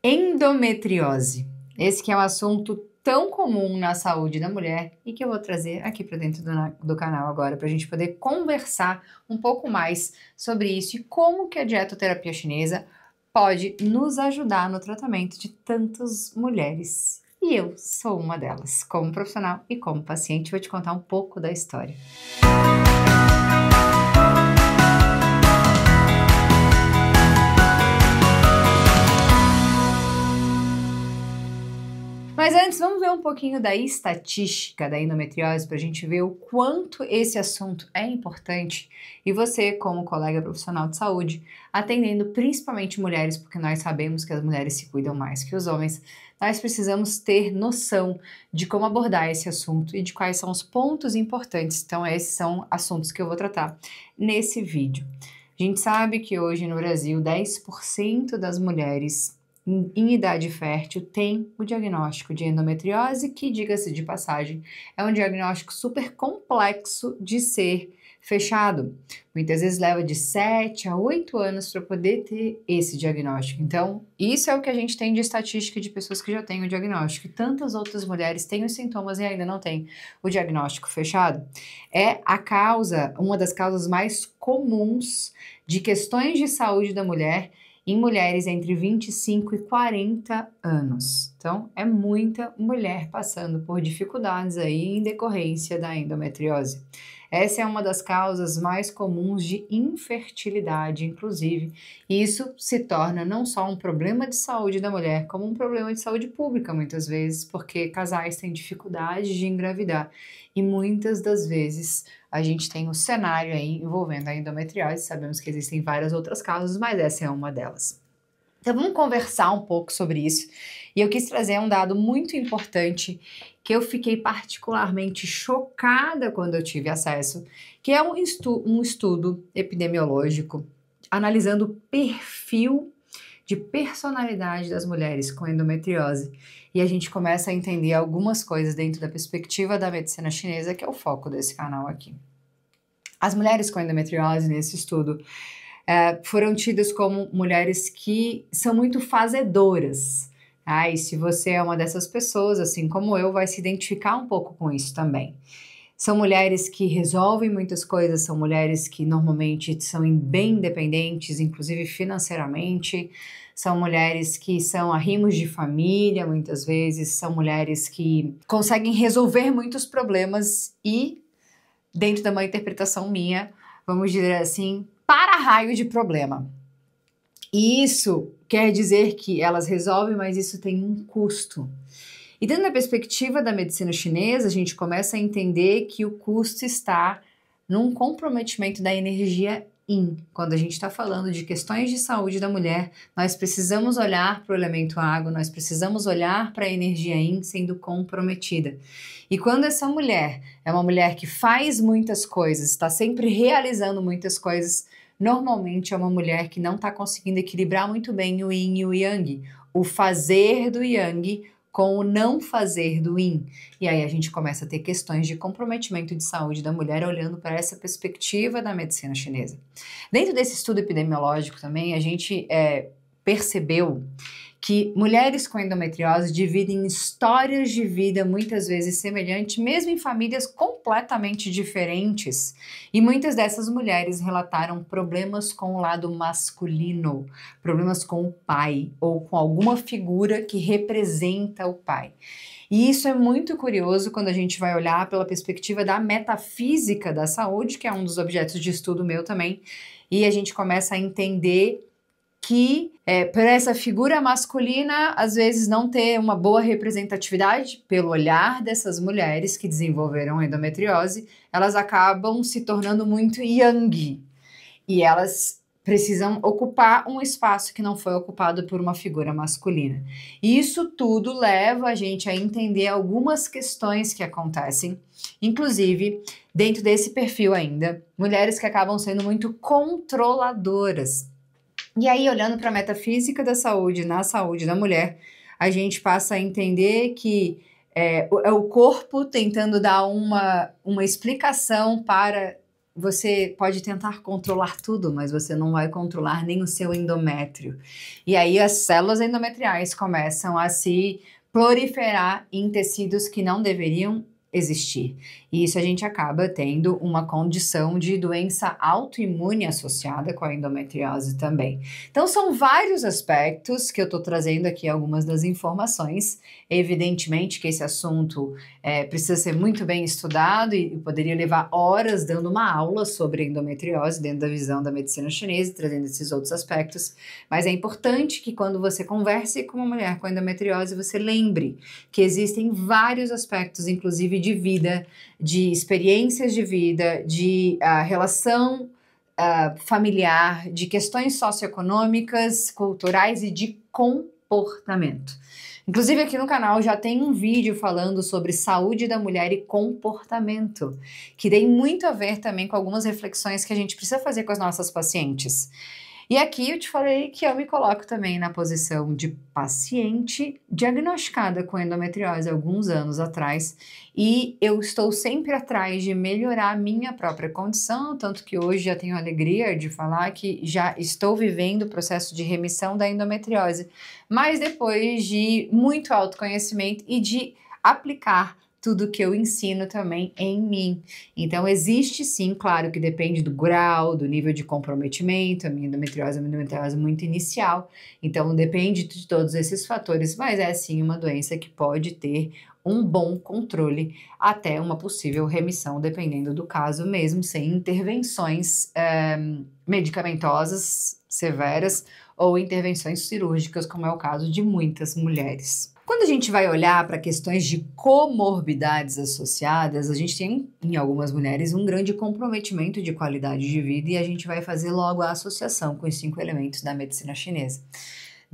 Endometriose. Esse que é um assunto tão comum na saúde da mulher e que eu vou trazer aqui para dentro do canal agora para a gente poder conversar um pouco mais sobre isso e como que a dietoterapia chinesa pode nos ajudar no tratamento de tantas mulheres. E eu sou uma delas, como profissional e como paciente, vou te contar um pouco da história. Mas antes, vamos ver um pouquinho da estatística da endometriose para a gente ver o quanto esse assunto é importante e você, como colega profissional de saúde, atendendo principalmente mulheres, porque nós sabemos que as mulheres se cuidam mais que os homens, nós precisamos ter noção de como abordar esse assunto e de quais são os pontos importantes. Então, esses são assuntos que eu vou tratar nesse vídeo. A gente sabe que hoje no Brasil, 10% das mulheres em idade fértil tem o diagnóstico de endometriose, que, diga-se de passagem, é um diagnóstico super complexo de ser fechado. Muitas vezes leva de 7 a 8 anos para poder ter esse diagnóstico. Então, isso é o que a gente tem de estatística de pessoas que já têm o diagnóstico. E tantas outras mulheres têm os sintomas e ainda não têm o diagnóstico fechado. É uma das causas mais comuns de questões de saúde da mulher em mulheres entre 25 e 40 anos. Então, é muita mulher passando por dificuldades aí em decorrência da endometriose. Essa é uma das causas mais comuns de infertilidade, inclusive, e isso se torna não só um problema de saúde da mulher, como um problema de saúde pública, muitas vezes, porque casais têm dificuldade de engravidar e muitas das vezes a gente tem um cenário aí envolvendo a endometriose. Sabemos que existem várias outras causas, mas essa é uma delas. Então vamos conversar um pouco sobre isso. E eu quis trazer um dado muito importante que eu fiquei particularmente chocada quando eu tive acesso, que é um estudo epidemiológico analisando o perfil de personalidade das mulheres com endometriose. E a gente começa a entender algumas coisas dentro da perspectiva da medicina chinesa, que é o foco desse canal aqui. As mulheres com endometriose nesse estudo foram tidas como mulheres que são muito fazedoras. E se você é uma dessas pessoas, assim como eu, vai se identificar um pouco com isso também. São mulheres que resolvem muitas coisas, são mulheres que normalmente são bem independentes, inclusive financeiramente. São mulheres que são arrimos de família, muitas vezes. São mulheres que conseguem resolver muitos problemas e, dentro de uma interpretação minha, vamos dizer assim, para raio de problema. E isso quer dizer que elas resolvem, mas isso tem um custo. E dentro da perspectiva da medicina chinesa, a gente começa a entender que o custo está num comprometimento da energia yin. Quando a gente está falando de questões de saúde da mulher, nós precisamos olhar para o elemento água, nós precisamos olhar para a energia yin sendo comprometida. E quando essa mulher é uma mulher que faz muitas coisas, está sempre realizando muitas coisas, normalmente é uma mulher que não está conseguindo equilibrar muito bem o yin e o yang, o fazer do yang com o não fazer do yin. E aí a gente começa a ter questões de comprometimento de saúde da mulher olhando para essa perspectiva da medicina chinesa. Dentro desse estudo epidemiológico também, a gente percebeu que mulheres com endometriose dividem histórias de vida muitas vezes semelhantes, mesmo em famílias completamente diferentes. E muitas dessas mulheres relataram problemas com o lado masculino, problemas com o pai ou com alguma figura que representa o pai. E isso é muito curioso quando a gente vai olhar pela perspectiva da metafísica da saúde, que é um dos objetos de estudo meu também, e a gente começa a entender que por essa figura masculina, às vezes não ter uma boa representatividade pelo olhar dessas mulheres que desenvolveram endometriose, elas acabam se tornando muito yang. E elas precisam ocupar um espaço que não foi ocupado por uma figura masculina. E isso tudo leva a gente a entender algumas questões que acontecem, inclusive dentro desse perfil ainda, mulheres que acabam sendo muito controladoras. E aí, olhando para a metafísica da saúde, na saúde da mulher, a gente passa a entender que é o corpo tentando dar uma explicação para você pode tentar controlar tudo, mas você não vai controlar nem o seu endométrio. E aí as células endometriais começam a se proliferar em tecidos que não deveriam existir. E isso a gente acaba tendo uma condição de doença autoimune associada com a endometriose também. Então são vários aspectos que eu estou trazendo aqui, algumas das informações. Evidentemente que esse assunto precisa ser muito bem estudado e poderia levar horas dando uma aula sobre endometriose dentro da visão da medicina chinesa, trazendo esses outros aspectos. Mas é importante que quando você converse com uma mulher com endometriose, você lembre que existem vários aspectos, inclusive de vida, de experiências de vida, de relação familiar, de questões socioeconômicas, culturais e de comportamento. Inclusive aqui no canal já tem um vídeo falando sobre saúde da mulher e comportamento, que tem muito a ver também com algumas reflexões que a gente precisa fazer com as nossas pacientes. E aqui eu te falei que eu me coloco também na posição de paciente diagnosticada com endometriose alguns anos atrás e eu estou sempre atrás de melhorar a minha própria condição, tanto que hoje já tenho a alegria de falar que já estou vivendo o processo de remissão da endometriose, mas depois de muito autoconhecimento e de aplicar tudo que eu ensino também em mim. Então, existe sim, claro que depende do grau, do nível de comprometimento, a minha endometriose é uma endometriose muito inicial, então depende de todos esses fatores, mas é sim uma doença que pode ter um bom controle até uma possível remissão, dependendo do caso mesmo, sem intervenções medicamentosas severas ou intervenções cirúrgicas, como é o caso de muitas mulheres. Quando a gente vai olhar para questões de comorbidades associadas, a gente tem, em algumas mulheres, um grande comprometimento de qualidade de vida e a gente vai fazer logo a associação com os 5 elementos da medicina chinesa.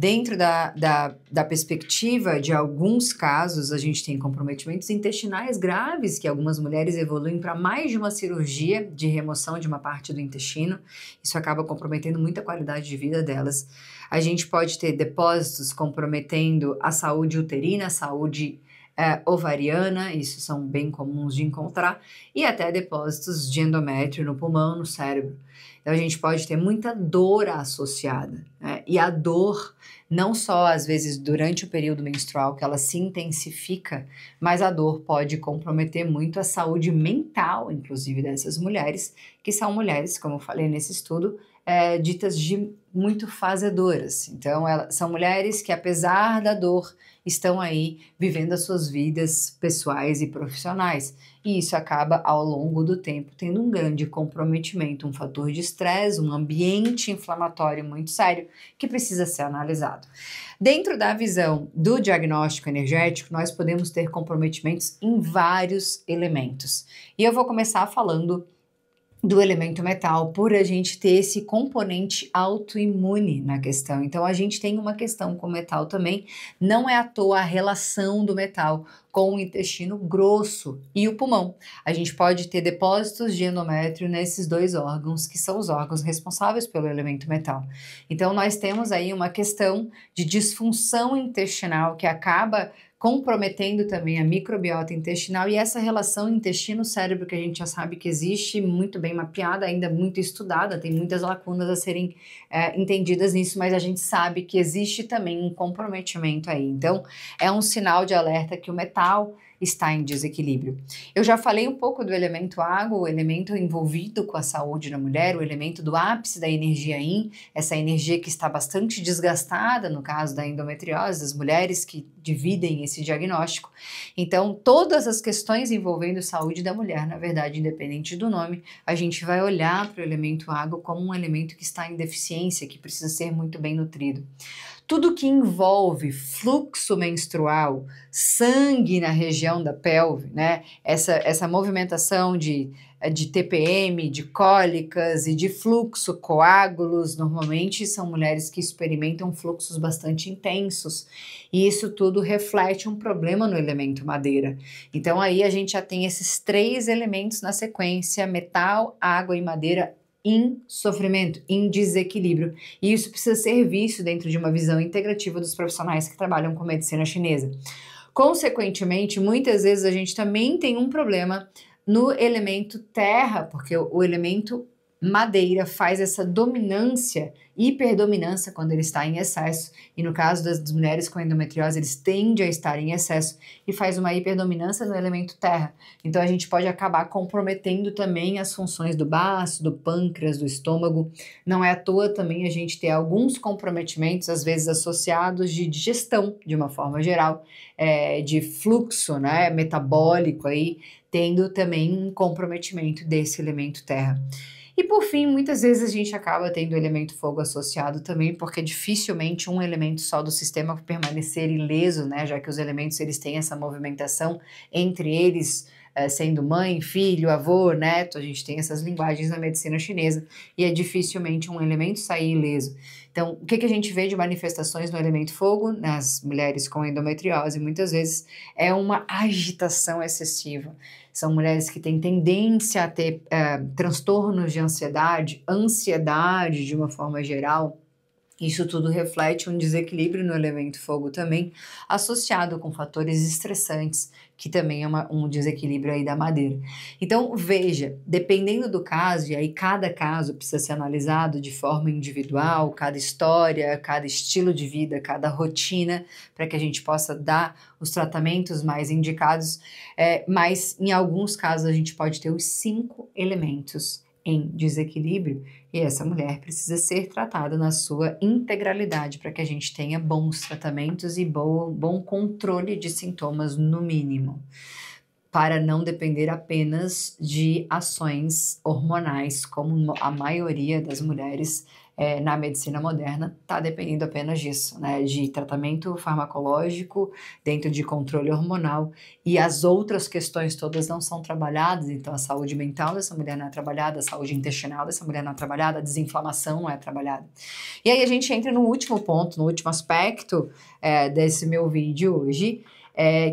Dentro da perspectiva de alguns casos, a gente tem comprometimentos intestinais graves, que algumas mulheres evoluem para mais de uma cirurgia de remoção de uma parte do intestino. Isso acaba comprometendo muito a qualidade de vida delas. A gente pode ter depósitos comprometendo a saúde uterina, a saúde ovariana, isso são bem comuns de encontrar, e até depósitos de endométrio no pulmão, no cérebro. Então a gente pode ter muita dor associada, né? E a dor, não só às vezes durante o período menstrual que ela se intensifica, mas a dor pode comprometer muito a saúde mental, inclusive dessas mulheres, que são mulheres, como eu falei nesse estudo, ditas de muito fazedoras. Então, são mulheres que, apesar da dor, estão aí vivendo as suas vidas pessoais e profissionais. E isso acaba, ao longo do tempo, tendo um grande comprometimento, um fator de estresse, um ambiente inflamatório muito sério que precisa ser analisado. Dentro da visão do diagnóstico energético, nós podemos ter comprometimentos em vários elementos. E eu vou começar falando do elemento metal, por a gente ter esse componente autoimune na questão. Então, a gente tem uma questão com o metal também, não é à toa a relação do metal com o intestino grosso e o pulmão. A gente pode ter depósitos de endométrio nesses 2 órgãos, que são os órgãos responsáveis pelo elemento metal. Então, nós temos aí uma questão de disfunção intestinal que acaba comprometendo também a microbiota intestinal e essa relação intestino-cérebro que a gente já sabe que existe, muito bem mapeada, ainda muito estudada, tem muitas lacunas a serem entendidas nisso, mas a gente sabe que existe também um comprometimento aí. Então, é um sinal de alerta que o metal está em desequilíbrio. Eu já falei um pouco do elemento água, o elemento envolvido com a saúde da mulher, o elemento do ápice da energia yin, essa energia que está bastante desgastada no caso da endometriose, das mulheres que dividem esse diagnóstico. Então, todas as questões envolvendo saúde da mulher, na verdade, independente do nome, a gente vai olhar para o elemento água como um elemento que está em deficiência, que precisa ser muito bem nutrido. Tudo que envolve fluxo menstrual, sangue na região da pelve, né? Essa movimentação de TPM, de cólicas e de fluxo, coágulos, normalmente são mulheres que experimentam fluxos bastante intensos e isso tudo reflete um problema no elemento madeira. Então aí a gente já tem esses 3 elementos na sequência, metal, água e madeira, em sofrimento, em desequilíbrio. E isso precisa ser visto dentro de uma visão integrativa dos profissionais que trabalham com medicina chinesa. Consequentemente, muitas vezes a gente também tem um problema no elemento terra, porque o elemento madeira faz essa dominância, hiperdominância quando ele está em excesso, e no caso das mulheres com endometriose, eles tendem a estar em excesso e faz uma hiperdominância no elemento terra. Então a gente pode acabar comprometendo também as funções do baço, do pâncreas, do estômago. Não é à toa também a gente ter alguns comprometimentos, às vezes associados de digestão, de uma forma geral, de fluxo, né, metabólico aí, tendo também um comprometimento desse elemento terra. E por fim, muitas vezes a gente acaba tendo o elemento fogo associado também, porque dificilmente um elemento só do sistema vai permanecer ileso, né? Já que os elementos eles têm essa movimentação entre eles, sendo mãe, filho, avô, neto, a gente tem essas linguagens na medicina chinesa, e é dificilmente um elemento sair ileso. Então, o que a gente vê de manifestações no elemento fogo nas mulheres com endometriose, muitas vezes, é uma agitação excessiva. São mulheres que têm tendência a ter transtornos de ansiedade de uma forma geral. Isso tudo reflete um desequilíbrio no elemento fogo também, associado com fatores estressantes, que também é um desequilíbrio aí da madeira. Então, veja, dependendo do caso, e aí cada caso precisa ser analisado de forma individual, cada história, cada estilo de vida, cada rotina, para que a gente possa dar os tratamentos mais indicados, mas em alguns casos a gente pode ter os 5 elementos em desequilíbrio, e essa mulher precisa ser tratada na sua integralidade para que a gente tenha bons tratamentos e bom controle de sintomas no mínimo, para não depender apenas de ações hormonais, como a maioria das mulheres na medicina moderna está dependendo apenas disso, né, de tratamento farmacológico dentro de controle hormonal, e as outras questões todas não são trabalhadas. Então a saúde mental dessa mulher não é trabalhada, a saúde intestinal dessa mulher não é trabalhada, a desinflamação não é trabalhada. E aí a gente entra no último ponto, no último aspecto desse meu vídeo hoje,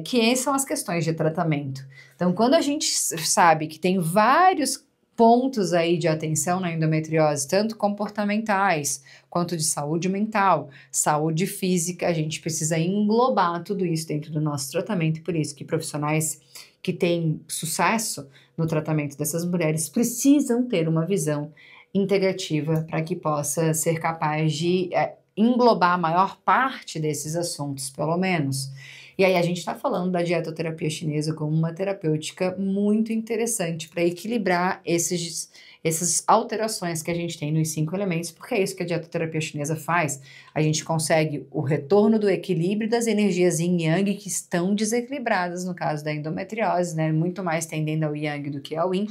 que são as questões de tratamento. Então, quando a gente sabe que tem vários pontos aí de atenção na endometriose, tanto comportamentais quanto de saúde mental, saúde física, a gente precisa englobar tudo isso dentro do nosso tratamento, e por isso que profissionais que têm sucesso no tratamento dessas mulheres precisam ter uma visão integrativa para que possa ser capaz de englobar a maior parte desses assuntos, pelo menos. E aí a gente está falando da dietoterapia chinesa como uma terapêutica muito interessante para equilibrar essas alterações que a gente tem nos 5 elementos, porque é isso que a dietoterapia chinesa faz. A gente consegue o retorno do equilíbrio das energias yin e yang que estão desequilibradas no caso da endometriose, né? Muito mais tendendo ao yang do que ao yin.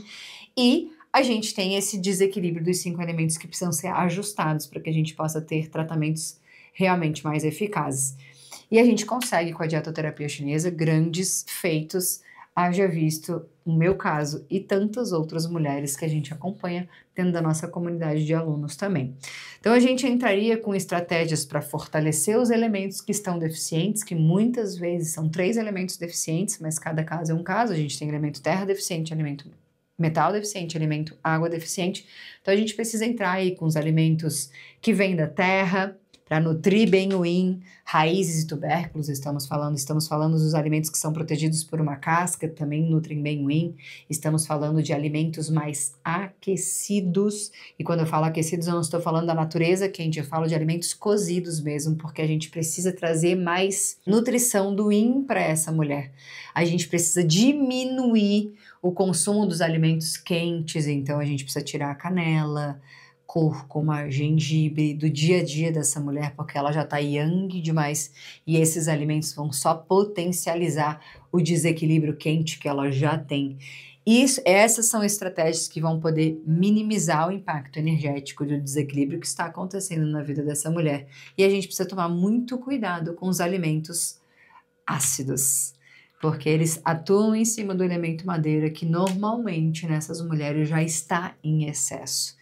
E a gente tem esse desequilíbrio dos 5 elementos que precisam ser ajustados para que a gente possa ter tratamentos realmente mais eficazes. E a gente consegue com a dietoterapia chinesa grandes feitos, haja visto o meu caso e tantas outras mulheres que a gente acompanha dentro da nossa comunidade de alunos também. Então a gente entraria com estratégias para fortalecer os elementos que estão deficientes, que muitas vezes são 3 elementos deficientes, mas cada caso é um caso. A gente tem elemento terra deficiente, elemento metal deficiente, elemento água deficiente. Então a gente precisa entrar aí com os alimentos que vêm da terra, para nutrir bem o yin, raízes e tubérculos, estamos falando dos alimentos que são protegidos por uma casca, também nutrem bem o yin, estamos falando de alimentos mais aquecidos, e quando eu falo aquecidos eu não estou falando da natureza quente, eu falo de alimentos cozidos mesmo, porque a gente precisa trazer mais nutrição do yin para essa mulher. A gente precisa diminuir o consumo dos alimentos quentes, então a gente precisa tirar a canela, cúrcuma, gengibre do dia a dia dessa mulher, porque ela já está yang demais, e esses alimentos vão só potencializar o desequilíbrio quente que ela já tem. Essas são estratégias que vão poder minimizar o impacto energético do desequilíbrio que está acontecendo na vida dessa mulher. E a gente precisa tomar muito cuidado com os alimentos ácidos, porque eles atuam em cima do elemento madeira, que normalmente nessas mulheres já está em excesso.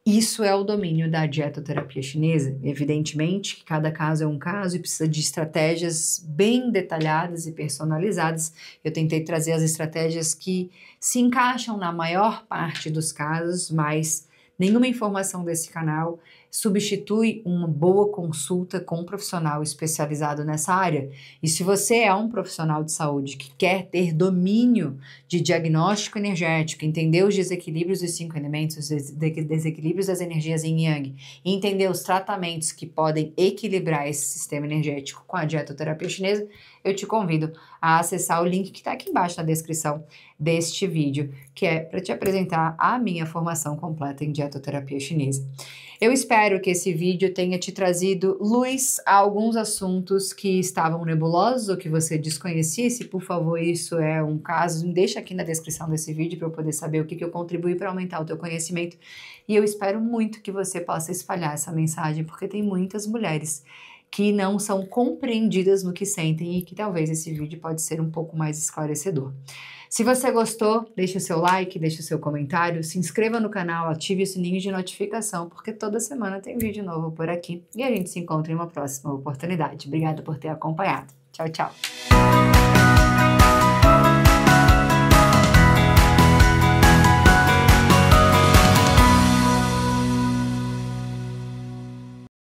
Isso é o domínio da dietoterapia chinesa. Evidentemente que cada caso é um caso e precisa de estratégias bem detalhadas e personalizadas. Eu tentei trazer as estratégias que se encaixam na maior parte dos casos, mas nenhuma informação desse canal substitui uma boa consulta com um profissional especializado nessa área. E se você é um profissional de saúde que quer ter domínio de diagnóstico energético, entender os desequilíbrios dos 5 elementos, os desequilíbrios das energias yin e yang, e entender os tratamentos que podem equilibrar esse sistema energético com a dietoterapia chinesa, eu te convido a acessar o link que está aqui embaixo na descrição deste vídeo, que é para te apresentar a minha formação completa em dietoterapia chinesa. Eu espero que esse vídeo tenha te trazido luz a alguns assuntos que estavam nebulosos ou que você desconhecia. Se por favor isso é um caso, deixa aqui na descrição desse vídeo para eu poder saber o que eu contribuí para aumentar o teu conhecimento. E eu espero muito que você possa espalhar essa mensagem, porque tem muitas mulheres que não são compreendidas no que sentem e que talvez esse vídeo pode ser um pouco mais esclarecedor. Se você gostou, deixe o seu like, deixe o seu comentário, se inscreva no canal, ative o sininho de notificação, porque toda semana tem vídeo novo por aqui e a gente se encontra em uma próxima oportunidade. Obrigada por ter acompanhado. Tchau, tchau!